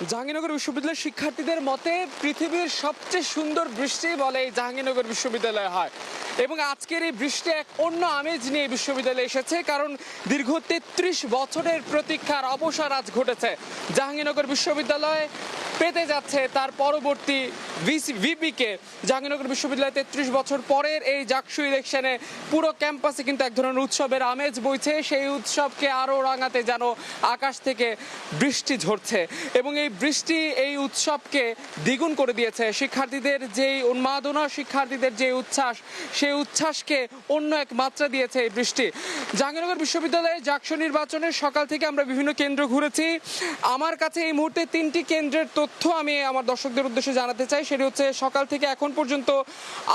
জাহাঙ্গীরনগর বিশ্ববিদ্যালয়ের শিক্ষার্থীদের মতে পৃথিবীর সবচেয়ে সুন্দর বৃষ্টি বলে এই জাহাঙ্গীরনগর বিশ্ববিদ্যালয়ে হয় এবং আজকের এই বৃষ্টি এক অন্য আমেজ নিয়ে বিশ্ববিদ্যালয়ে এসেছে, কারণ দীর্ঘ ৩৩ বছরের প্রতীক্ষার অবসান আজ ঘটেছে। জাহাঙ্গীরনগর বিশ্ববিদ্যালয় পেতে যাচ্ছে তার পরবর্তী ভিপিকে। জাহাঙ্গীরনগর বিশ্ববিদ্যালয় ৩৩ বছর পরের এই জাকসু ইলেকশনে পুরো ক্যাম্পাসে কিন্তু এক ধরনের উৎসবের আমেজ বইছে। সেই উৎসবকে আরও রাঙাতে যেন আকাশ থেকে বৃষ্টি ঝরছে এবং এই বৃষ্টি এই উৎসবকে দ্বিগুণ করে দিয়েছে। শিক্ষার্থীদের যেই উন্মাদনা, শিক্ষার্থীদের যে উচ্ছ্বাস, সেই উচ্ছ্বাসকে অন্য এক মাত্রা দিয়েছে এই বৃষ্টি। জাহাঙ্গীরনগর বিশ্ববিদ্যালয়ে জাকসু নির্বাচনের সকাল থেকে আমরা বিভিন্ন কেন্দ্র ঘুরেছি। আমার কাছে এই মুহূর্তে 3টি কেন্দ্রের তথ্য আমি আমার দর্শকদের উদ্দেশ্যে জানাতে চাই। সেটি হচ্ছে সকাল থেকে এখন পর্যন্ত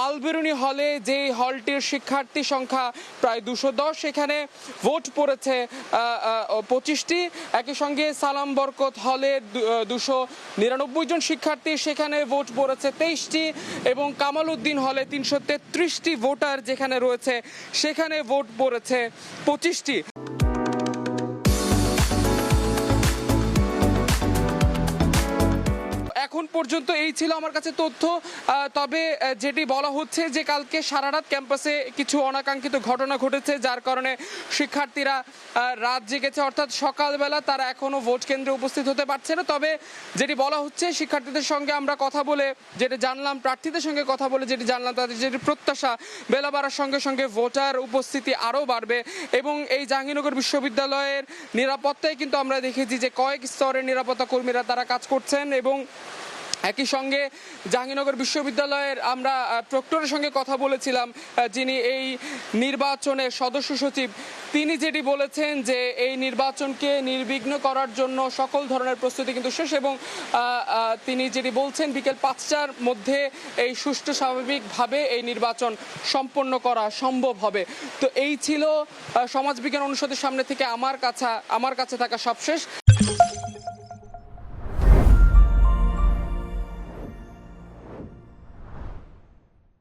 আলবেরুনি হলে যে হলটির শিক্ষার্থী সংখ্যা প্রায় 210, সেখানে ভোট পড়েছে 25টি। একই সঙ্গে সালাম বরকত হলে 299 জন শিক্ষার্থী, সেখানে ভোট পড়েছে 23টি এবং কামাল উদ্দিন হলে 333টি ভোটার যেখানে রয়েছে সেখানে ভোট পড়েছে 25টি। এখন পর্যন্ত এই ছিল আমার কাছে তথ্য। তবে যেটি বলা হচ্ছে যে কালকে সারা রাত ক্যাম্পাসে কিছু অনাকাঙ্ক্ষিত ঘটনা ঘটেছে, যার কারণে শিক্ষার্থীরা রাত জেগেছে, অর্থাৎ সকালবেলা তারা এখনো ভোট কেন্দ্রে উপস্থিত হতে পারছে না। তবে যেটি বলা হচ্ছে, শিক্ষার্থীদের সঙ্গে আমরা কথা বলে যেটি জানলাম, প্রার্থীদের সঙ্গে কথা বলে যেটি জানলাম, তাদের যেটি প্রত্যাশা, বেলা বাড়ার সঙ্গে সঙ্গে ভোটার উপস্থিতি আরও বাড়বে এবং এই জাহাঙ্গীরনগর বিশ্ববিদ্যালয়ের নিরাপত্তায় কিন্তু আমরা দেখেছি যে কয়েক স্তরের নিরাপত্তা কর্মীরা তারা কাজ করছেন এবং একই সঙ্গে জাহাঙ্গীরনগর বিশ্ববিদ্যালয়ের আমরা প্রক্টরের সঙ্গে কথা বলেছিলাম, যিনি এই নির্বাচনের সদস্য সচিব। তিনি যেটি বলেছেন যে এই নির্বাচনকে নির্বিঘ্ন করার জন্য সকল ধরনের প্রস্তুতি কিন্তু শেষ এবং তিনি যেটি বলছেন বিকেল 5টার মধ্যে এই সুষ্ঠু স্বাভাবিকভাবে এই নির্বাচন সম্পন্ন করা সম্ভব হবে। তো এই ছিল সমাজবিজ্ঞান অনুষদের সামনে থেকে আমার কাছে থাকা সবশেষ।